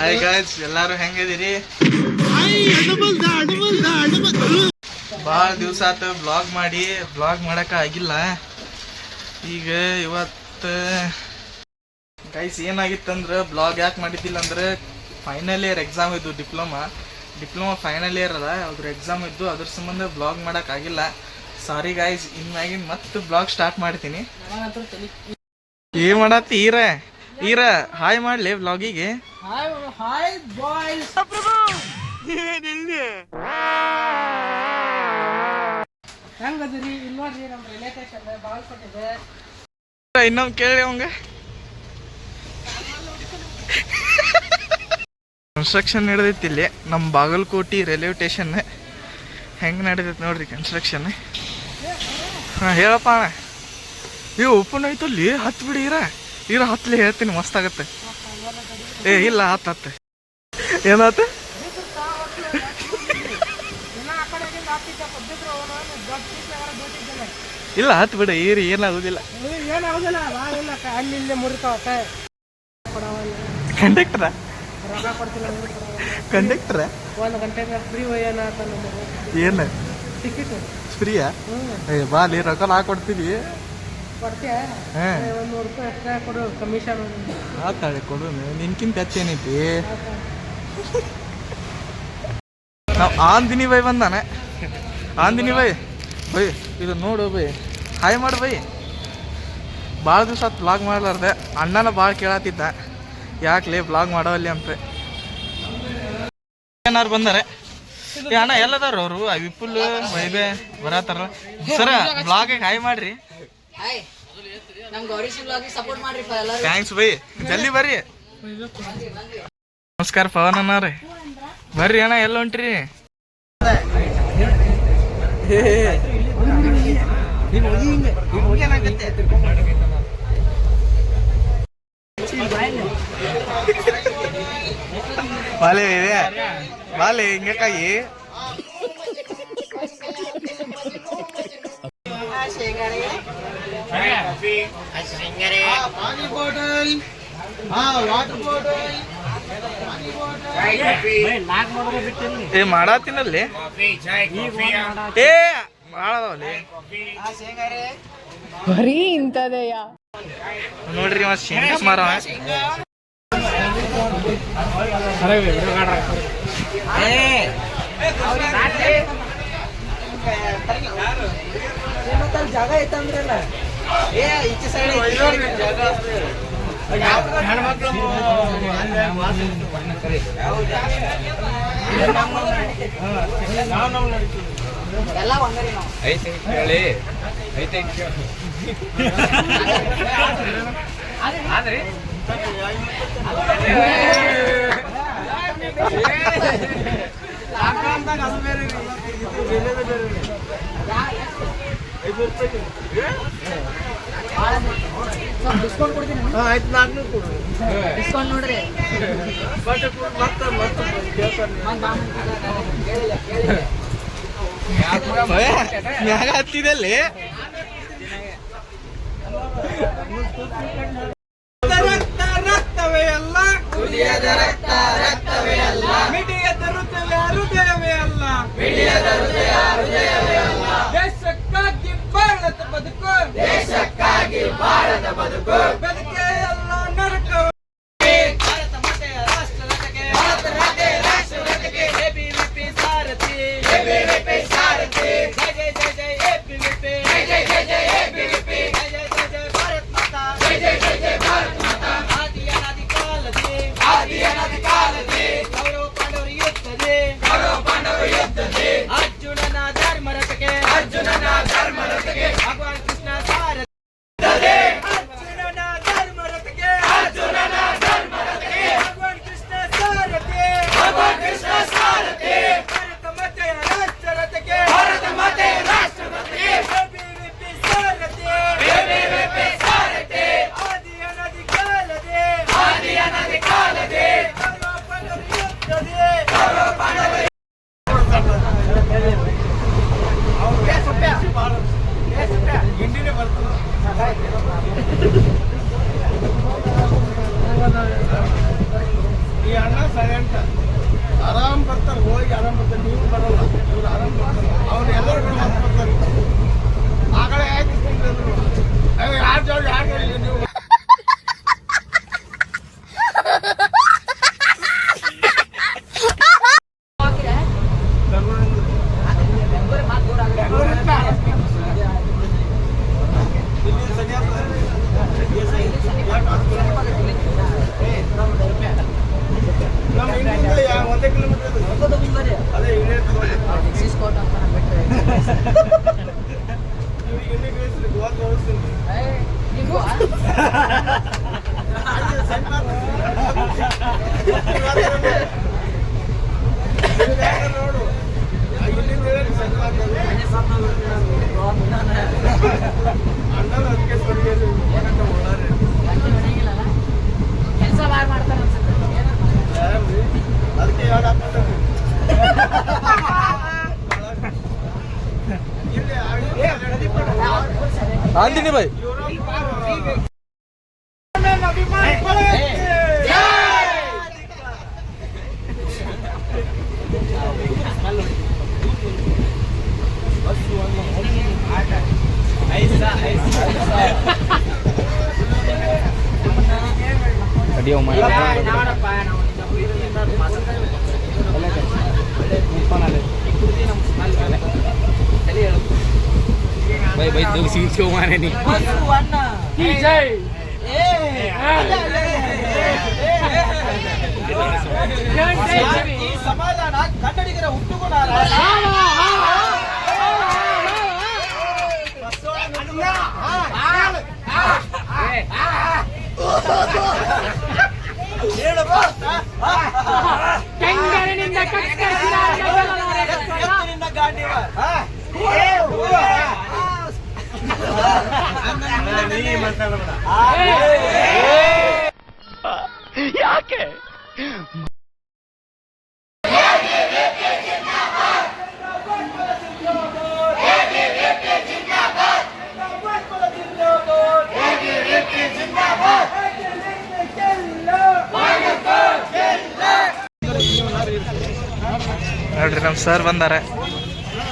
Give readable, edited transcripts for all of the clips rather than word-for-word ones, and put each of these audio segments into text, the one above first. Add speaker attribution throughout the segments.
Speaker 1: Hi guys, ಎಲ್ಲಾರು ಹೆಂಗಿದಿರಿ? ಭಾಳ ದಿವಸ ಆತು ಬ್ಲಾಗ್ ಮಾಡಿ, ಬ್ಲಾಗ್ ಮಾಡಕ್ಕೆ ಆಗಿಲ್ಲ. ಈಗ ಇವತ್ತು ಗೈಸ್ ಏನಾಗಿತ್ತಂದ್ರೆ ಬ್ಲಾಗ್ ಯಾಕೆ ಮಾಡಿದ್ದಿಲ್ಲ ಅಂದ್ರೆ ಫೈನಲ್ ಇಯರ್ ಎಕ್ಸಾಮ್ ಇದ್ದು, ಡಿಪ್ಲೊಮಾ ಫೈನಲ್ ಇಯರ್ ಅದ, ಅದ್ರ ಎಕ್ಸಾಮ್ ಇದ್ದು, ಅದ್ರ ಸಂಬಂಧ ಬ್ಲಾಗ್ ಮಾಡೋಕ್ಕಾಗಿಲ್ಲ. ಸಾರಿ ಗೈಸ್, ಇನ್ನಾಗಿನ ಮತ್ತೆ ಬ್ಲಾಗ್ ಸ್ಟಾರ್ಟ್ ಮಾಡ್ತೀನಿ. ಏನ್ ಮಾಡತ್ತಿ ಈರ ಹಾಯ್ ಮಾಡ್ಲಿ ಬ್ಲಾಗಿಗೆ. ಇನ್ನೊಂದು ಕೇಳಿ ಅವಂಗ ಕನ್ಸ್ಟ್ರಕ್ಷನ್ ನಡೆದೈತಿ ಇಲ್ಲಿ ನಮ್ಮ ಬಾಗಲಕೋಟೆ ರೈಲ್ವೆ ಸ್ಟೇಷನ್. ಹೆಂಗೆ ನಡೆದೈತಿ ನೋಡ್ರಿ ಕನ್ಸ್ಟ್ರಕ್ಷನ್. ಹಾಂ ಹೇಳಪ್ಪ ಅಣ್ಣ. ಇವು ಓಪನ್ ಆಯ್ತು ಅಲ್ಲಿ, ಹತ್ತು ಬಿಡಿ ಈರ ಹತ್ತಲಿ ಹೇಳ್ತೀನಿ, ಮಸ್ತ್ ಆಗತ್ತೆ. ಇಲ್ಲ ಹತ್ತು ಏನಾತ? ಇಲ್ಲ ಹತ್ತು ಬಿಡ ಈರಿ, ಏನಾಗುದಿಲ್ಲ. ಕಂಡಕ್ಟರ ಒಂದು ಗಂಟೆಗೆ ಫ್ರೀ ಏನು ಫ್ರೀಯಾ? ಬಾಲಿ ರೊಕ್ಕ ಹಾಕೊಡ್ತೀವಿ. ಆತಾಳೆ ಕೊಡು, ನಿನ್ಕಿಂತ ಹೆಚ್ಚೇನೈತಿ. ನಾವು ಆಂದಿನಿ ಬೈ ಬಂದಾನೆ. ಆಂದಿನಿ ಬೈ ಇದು ನೋಡು ಬೈ, ಹಾಯ್ ಮಾಡು ಬೈ. ಭಾಳ ದಿವಸ ಬ್ಲಾಗ್ ಮಾಡ್ಲಾರ್ದೆ, ಅಣ್ಣನ ಭಾಳ ಕೇಳತ್ತಿದ್ದ ಯಾಕ್ಲೇ ಬ್ಲಾಗ್ ಮಾಡೋಲ್ಲಿ ಅಂತ. ಏನಾರು ಬಂದಾರೆ ಅಣ್ಣ, ಎಲ್ಲದಾರ ಅವರು ವಿಪುಲ್ ವೈಬೆ ಬರತ್ತಾರ. ಸರ ಬ್ಲಾಗಿಗೆ ಹಾಯ್ ಮಾಡ್ರಿ. ಥ್ಯಾಂಕ್ಸ್ ಬೈ, ಜಲ್ದಿ ಬರ್ರಿ. ನಮಸ್ಕಾರ ಪವನ್ ಅಣ್ಣ ರೀ, ಬರ್ರಿ ಅಣ್ಣ. ಎಲ್ಲ ಹೊಂಟ್ರಿ? ಬಾಲೆ ಇದೆ ಬಾಲೆ ಹಿಂಗಕ್ಕಾಗಿ ಏ ಮಾಡತ್ತೀನಲ್ಲಿ. ಏ ಮಾಡದವಲ್ಲಿ
Speaker 2: ಬರೀ ಇಂಥದೆಯಾ
Speaker 1: ನೋಡ್ರಿ, ಮತ್ ಶೇಂಗಾ ಮಾರವ.
Speaker 2: ಜಾಗ ಐತಂದ್ರಲ್ಲ, ಈಚೆ ಸೈಡ್ ಹೆಣ್ಮಕ್ಳು ಎಲ್ಲ ಒಂದರಿ ನಾವು ಐತೆ ಹೇಳಿ ಐತೆ ಆದ್ರಿ ಅದು ಬೇರೆ ಡಿಸ್ಕೌಂಟ್ ಕೊಡ್ತೀನಿ. ಆಯ್ತು, 400 ಕೊಡು ಡಿಸ್ಕೌಂಟ್ ನೋಡ್ರಿ.
Speaker 1: ಮ್ಯಾಗ ಹತ್ತಿದಲ್ಲಿ ರಕ್ತವೇ ಅಲ್ಲ, ಕುಡಿಯದ ರಕ್ತವೇ ಅಲ್ಲ, ಮಿಡಿಯದ ಹೃದಯವೇ ಅಲ್ಲ, ದೇಶಕ್ಕಾಗಿ ಬಾಳದ ಬದುಕು, ಬದುಕೇ ಎಲ್ಲ ನರಕ. ಭಾರತ ಮಾತೆಯ ರಾಷ್ಟ್ರಗೀತೆ, ಎಬಿವಿಪಿ ಸಾರಥಿ, ಜಯ ಜಯ ಜಯ ಜಯ ಎಬಿವಿಪಿ, ಜಯ ಜಯ ಜಯ ಎಬಿವಿಪಿ, ಜಯ ಜಯ ಜಯ ಭಾರತ್ ಮಾತಾ, ಜಯ ಜಯ ಭಾರತ್ ಮಾತಾ. ಆದಿ ಅನಾದಿ ಕಾಲದಿ ಕೌರವ ಪಾಂಡವರು ಯುದ್ಧದೆ, ಅರ್ಜುನನ ಧರ್ಮ ರಥಕ್ಕೆ ಭಗವಾನ್ ಕೃಷ್ಣ ಸಾರಥಿ, ಭಗವಾನ್ ಕೃಷ್ಣ ಸಾರಥಿ, ಭಾರತ ಮಾತೆಯ ರಾಷ್ಟ್ರ ರಥಕ್ಕೆ ಎಬಿವಿಪಿ ಸಾರಥಿ, ಆದಿ ಅನಾದಿ ಕಾಲದಿ ಕೌರವ ಪಾಂಡವರು ಯುದ್ಧದೆ. ಈ ಅಣ್ಣ
Speaker 3: ಕೆಲಸ ಬಾಳ್ ಮಾಡ್ತಾರ
Speaker 2: ಅದಕ್ಕೆ
Speaker 1: ಆಂದಿನಿ ಬಾಯ್
Speaker 4: भाई भाई दो सीट क्यों मारे नहीं
Speaker 2: ಈ ಸಮಾಧಾನ ಕನ್ನಡಿಗರ ಹುಟ್ಟುಗುಣ
Speaker 4: ಯಾಕೆ
Speaker 1: ನೋಡ್ರಿ ನಮ್ಮ ಸರ್ ಬಂದಾರ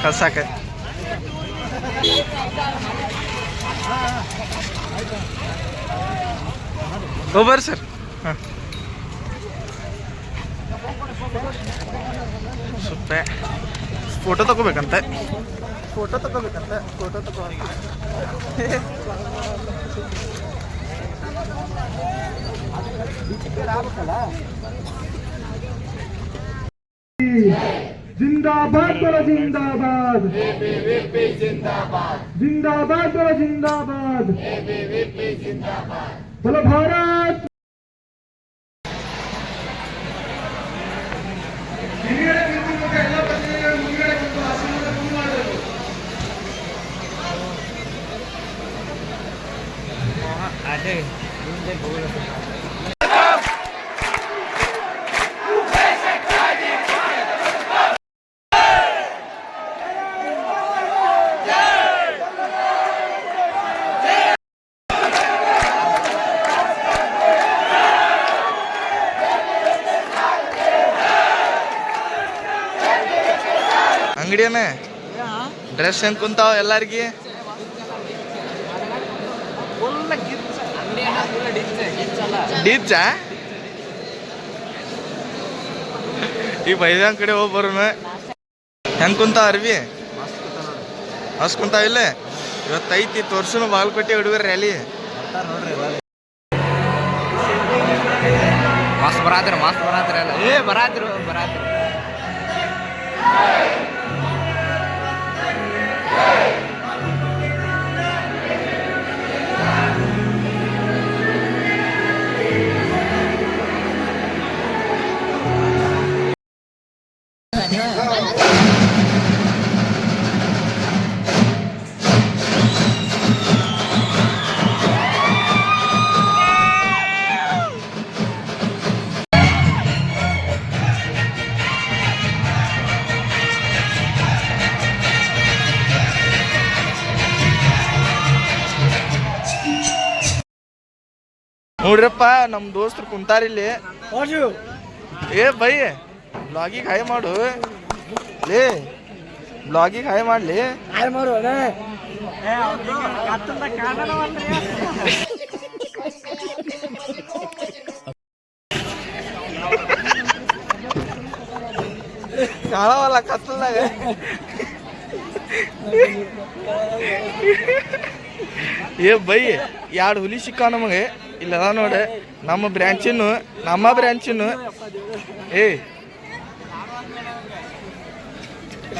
Speaker 1: ಕಲ್ಸಾಕ ಬರ್ರಿ ಸರ್ ಹಾಂ ಸುಪ್ಪೆ ಫೋಟೋ ತಗೋಬೇಕಂತೆ ಫೋಟೋ ತಗೋ
Speaker 5: जिंदाबाद बोलो जिंदाबाद जिंदाबाद बोलो जिंदाबाद बोलो भारत
Speaker 1: ಅಂಗಡಿಯನ್ನ ಡ್ರೆಸ್ ಹೆಂಗ್ ಕುಂತಾವ ಎಲ್ಲಾರ್ಗಿ ಡೀಚ ಈ ಬೈದಂಗ್ ಕಡೆ ಹೋಗಿ ಬರೋಣ ಹೆಂಗ್ ಕುಂತಾವ ಅರ್ವಿ ಮಸ್ತ್ ಕುಂತಾವ ಇಲ್ಲೇ ಇವತ್ತೈತಿ ತೋರ್ಸುನು ಬಾಗಲಕೋಟೆ ಹುಡುಗರ ರ್ಯಾಲಿ
Speaker 4: मस्त बरातर अಲ್ಲ ಏ ಬರಾತಿರು
Speaker 1: ನೋಡ್ರಪ್ಪ ನಮ್ಮ ದೋಸ್ತರು ಕುಂತಾರಿಲ್ಲಿ ಏ ಬೈ ಬ್ಲಾಗಿಗೆ ಹಾಯ್ ಮಾಡು ಲೇ ಬ್ಲಾಗಿಗೆ ಹಾಯ್ ಮಾಡ್ಲಿ ಕಾಣವಲ್ಲ ಕತ್ತಲ್ದಾಗ ಏ ಬೈ ಎರಡು ಹುಲಿ ಸಿಕ್ಕಾವ ನಮಗೆ ಇಲ್ಲದ ನೋಡಿ ನಮ್ಮ ಬ್ರ್ಯಾಂಚಿನ ಏ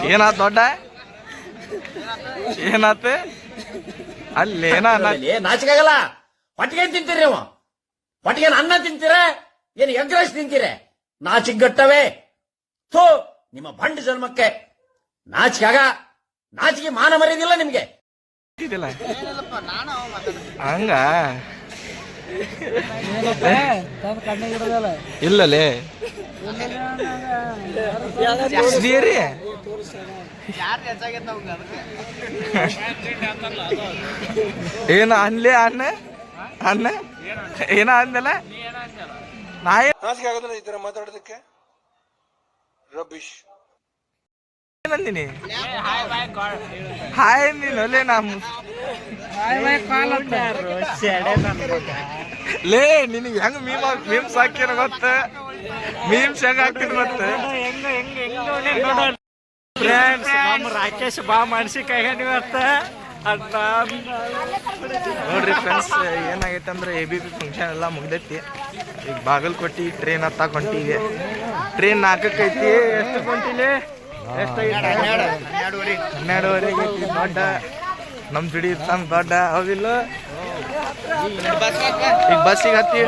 Speaker 1: ಏನಾತ್ ದೊಡ್ಡ ಏನಾತ ಅಲ್ಲೇನ
Speaker 2: ನಾಚಿಕೆ ಆಗಲ್ಲ. ಹೊಟ್ಟಿಗೆ ಏನ್ ತಿಂತೀರಿ ನೀವು? ಹೊಟ್ಟಿಗೆ ಅನ್ನ ತಿಂತೀರ? ಏನು ಎಗ್ ರೈಸ್ ತಿಂತೀರ? ನಾಚಿಗಟ್ಟವೆ. ಥೋ ನಿಮ್ಮ ಬಂಡ ಜನ್ಮಕ್ಕೆ ನಾಚಿಕೆ ಮಾನ ಮರ್ಯಾದಿಲ್ಲ ನಿಮ್ಗೆ.
Speaker 1: ಹಂಗ ಇಲ್ಲಲೇ ಶ್ರೀರಿ ಏನ ಅನ್ಲೇ ಅನ್ನ ಅನ್ನ ಏನ ಅಂದಲ್ಲ ನಾ
Speaker 5: ಮಾತಾಡೋದಕ್ಕೆ ರಬಿಶ್
Speaker 1: ಏನಂದಿನಿ ಹಾಯ್ ನೀನು ಅಲ್ಲೇ ಲೇ ನಿನಗೆ ಹೆಂಗ್ ಮೀಮ್ಸ್ ಹಾಕ್ಯಾರ ಗೊತ್ತ ಮೀಮ್ಸ್ ಹೆಂಗ್ ಹಾಕ್ತೀನಿ ಗೊತ್ತ ಫ್ರೆಂಡ್ಸ್ ನಮ್ಮ ರಾಕೇಶ್ ಬಾ ಮನ್ಸಿಕಾಯಿ ಇವತ್ತ ಅಂತ ನೋಡ್ರಿ ಫ್ರೆಂಡ್ಸ್ ಏನಾಗೈತೆ ಅಂದ್ರೆ ABP ಫಂಕ್ಷನ್ ಎಲ್ಲ ಮುಗ್ದೈತಿ. ಈಗ ಬಾಗಲಕೋಟೆ ಟ್ರೈನ್ ಹತ್ತಾಕ ಹೊಂಟಿವಿ. ಟ್ರೈನ್ 4ಕ್ಕೆ ಐತಿ. ಎಷ್ಟು ಹೊಂಟಿಲಿ? ಎಷ್ಟಾಗೈತಿ? 12:30 ಐತಿ. ದೊಡ್ಡ ನಮ್ ಜುಡಿ ಇರ್ತಾನ ದೊಡ್ಡ ಹೌದಿಲ್ಲ. ಈಗ ಬಸ್ಸಿಗೆ ಹತ್ತಿ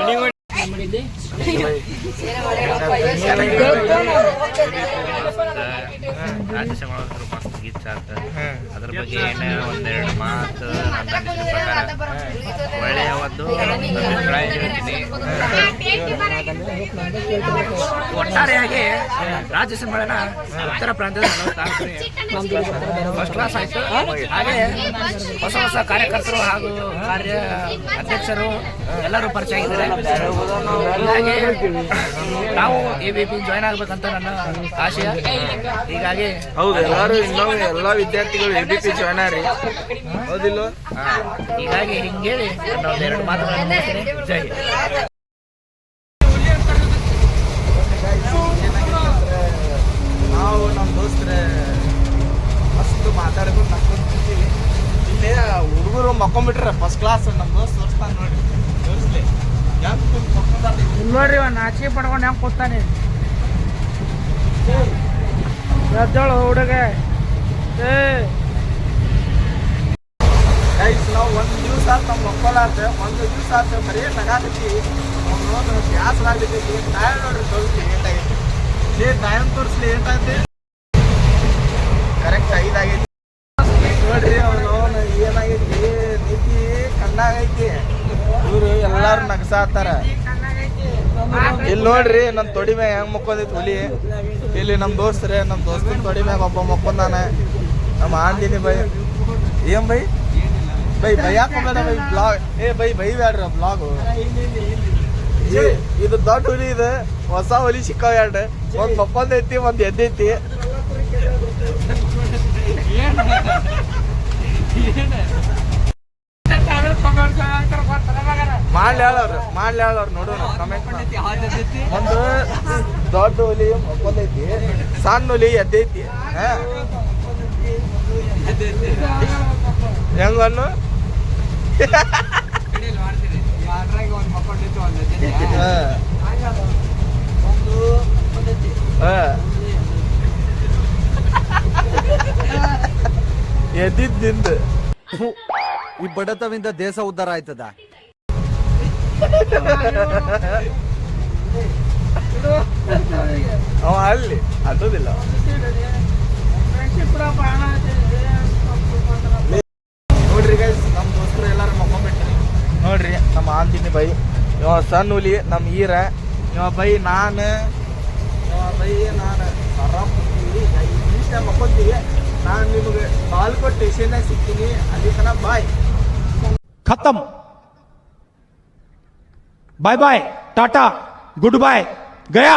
Speaker 4: ರಾಜೇಶ ಮಾಡೋದ್ರ ಮಸ್ತ್ ಗೀಚ್ ಆತ. ಅದ್ರ ಬಗ್ಗೆ ಒಂದೆರಡು ಮಾತು ನನ್ನ ಅನಿಸಿದ ಪ್ರಕಾರ ಒಳ್ಳೆಯ ಒಂದು ಅಭಿಪ್ರಾಯ ಹೇಳ್ತೀನಿ. ಒಟ್ಟಾರೆಯಾಗಿ ರಾಜ್ಯ ಸಮ್ಮೇಳನ ಉತ್ತರ ಪ್ರಾಂತ್ಯದ ಫಸ್ಟ್ ಕ್ಲಾಸ್ ಆಯ್ತು. ಹಾಗೆ ಹೊಸ ಕಾರ್ಯಕರ್ತರು ಹಾಗೂ ಕಾರ್ಯ ಅಧ್ಯಕ್ಷರು ಎಲ್ಲರೂ ಪರಿಚಯ ಆಗಿದ್ದಾರೆ. ಹೀಗಾಗಿ ನಾವು ABP ಜಾಯ್ನ್ ಆಗ್ಬೇಕಂತ ನನ್ನ ಆಶಯ. ಹೀಗಾಗಿ
Speaker 1: ಹೌದು ಎಲ್ಲಾರು ಇನ್ನೂ ಎಲ್ಲಾ ವಿದ್ಯಾರ್ಥಿಗಳು ABP ಜಾಯ್ನ್ ಆರಿ ಹೌದಿಲ್ಲ.
Speaker 4: ಹೀಗಾಗಿ ಹಿಂಗೇಳಿ ನಾನು ಒಂದೆರಡು ಮಾತುಗಳನ್ನು ಹೇಳ್ತೀನಿ. ಜೈ ಹಿಂದ್.
Speaker 1: ನಾವು ನಮ್ಮ ದೋಸ್ತರ ಮಸ್ತ್ ಮಾತಾಡ್ಕೊಂಡು ನಕ್ಕೊಂತೀವಿ. ಇಲ್ಲೇ ಹುಡುಗರು ಮಕ್ಕೊಂಡ್ಬಿಟ್ರೆ ಫಸ್ಟ್ ಕ್ಲಾಸ್. ನಮ್ಮ ದೋಸ್ತ್ ತೋರಿಸ್ತಾನೆ ನೋಡಿ. ತೋರಿಸ್ಲಿ
Speaker 2: ನೋಡ್ರಿ ನಾಚಿಕೆ ಪಡ್ಕೊಂಡು ಹೆಂಗ್ ಕೂತಾನೆ ಹುಡುಗ.
Speaker 1: ನಾವು ಒಂದು ದಿವಸ ಆತ ನಮ್ಮ ಮಕ್ಕಳಾತ ಒಂದು ದಿವಸ ಆತ ಬರೀ ನಗಾಕತ್ತಿ ಬ್ಯಾಸರಾಗತೈತಿ. ಟೈಮ್ ನೋಡ್ರಿ ತೋರಿಸ್ಲಿ ಏಟಾಗೈತಿ. ಟೈಮ್ ತೋರಿಸ್ಲಿ ಏಟಾಗೈತಿ. ಕರೆಕ್ಟ್ 5 ಆಗೈತಿ ನೋಡ್ರಿ. ಅವನು ಏನಾಗೈತಿ ನೀತಿ ಕಣ್ಣಾಗೈತಿ. ಇವ್ರು ಎಲ್ಲಾರು ನಗಸಾತಾರ. ಇಲ್ಲಿ ನೋಡ್ರಿ ನನ್ನ ತೊಡಿ ಮ್ಯಾಗ ಹೆಂಗ್ ಮಕ್ಕೊಂದೈತಿ ಹುಲಿ. ಇಲ್ಲಿ ನಮ್ಮ ದೋಸ್ತರೇ ನಮ್ಮ ದೋಸ್ತಿನ ತೊಡಿ ಮ್ಯಾಗ ಒಬ್ಬ ಮಕ್ಕೊಂದಾನ. ನಮ್ಮ ಆಂದಿನಿ ಬೈ ಏನ್ ಬೈ ಯಾಕೆ ಹೋಗೋಣ ಬೈ ಬ್ಲಾಗ್. ಬೈ ಬ್ಯಾಡ್ರಿ ಬ್ಲಾಗು. ಇದು ದೊಡ್ಡ ಹುಲಿ. ಇದು ಹೊಸ ಹುಲಿ ಸಿಕ್ಕಾವ ಎರಡು. ಒಂದ್ ಮಕ್ಕೊಂದೈತಿ ಒಂದ್ ಎದ್ದೈತಿ. ಮಾಡ್ಲಿ ಹೇಳವ್ರು ನೋಡೋಣ ಕಮೆಂಟ್. ಒಂದು ದೊಡ್ಡ ಹುಲಿ ಮಕ್ಕೊಂದೈತಿ, ಸಣ್ಣ ಹುಲಿ ಎದ್ದೈತಿ. ಹೆಂಗನ್ನು ಎದ್ದಿದ್ದಿಂದ
Speaker 3: ಈ ಬಡತವಿಂದ ದೇಶ ಉದ್ಧಾರ ಆಯ್ತದ.
Speaker 1: ಅವ ಅಲ್ಲಿ ಅಡ್ಡೋದಿಲ್ಲ. ನೋಡ್ರಿ ಗೈಸ್ ನಮ್ಮ ದೋಸ್ತರು ಎಲ್ಲಾರು ಮಕ್ಕೊಂಡ್ಬಿಟ್ರಿ ನೋಡ್ರಿ. ನಮ್ಮ ಆಂದಿನಿ ಬೈ ಇವ ಸಣ್ಣ ಹುಲಿ ನಮ್ಮ ಈರ. ಇವ ಬೈ ನಾನು ಆರಾಮ್ ಕೂತೀವಿ. 5 ನಿಮಿಷ ಮಕ್ಕೊಂತೀವಿ. ನಾನು ನಿಮಗೆ ಬಾಗಲಕೋಟೆ ಸ್ಟೇಷನ್ನಾಗ ಸಿಗ್ತೀನಿ. ಅಲ್ಲಿ ತನಕ ಬಾಯ್.
Speaker 5: खत्म bye bye tata goodbye गया.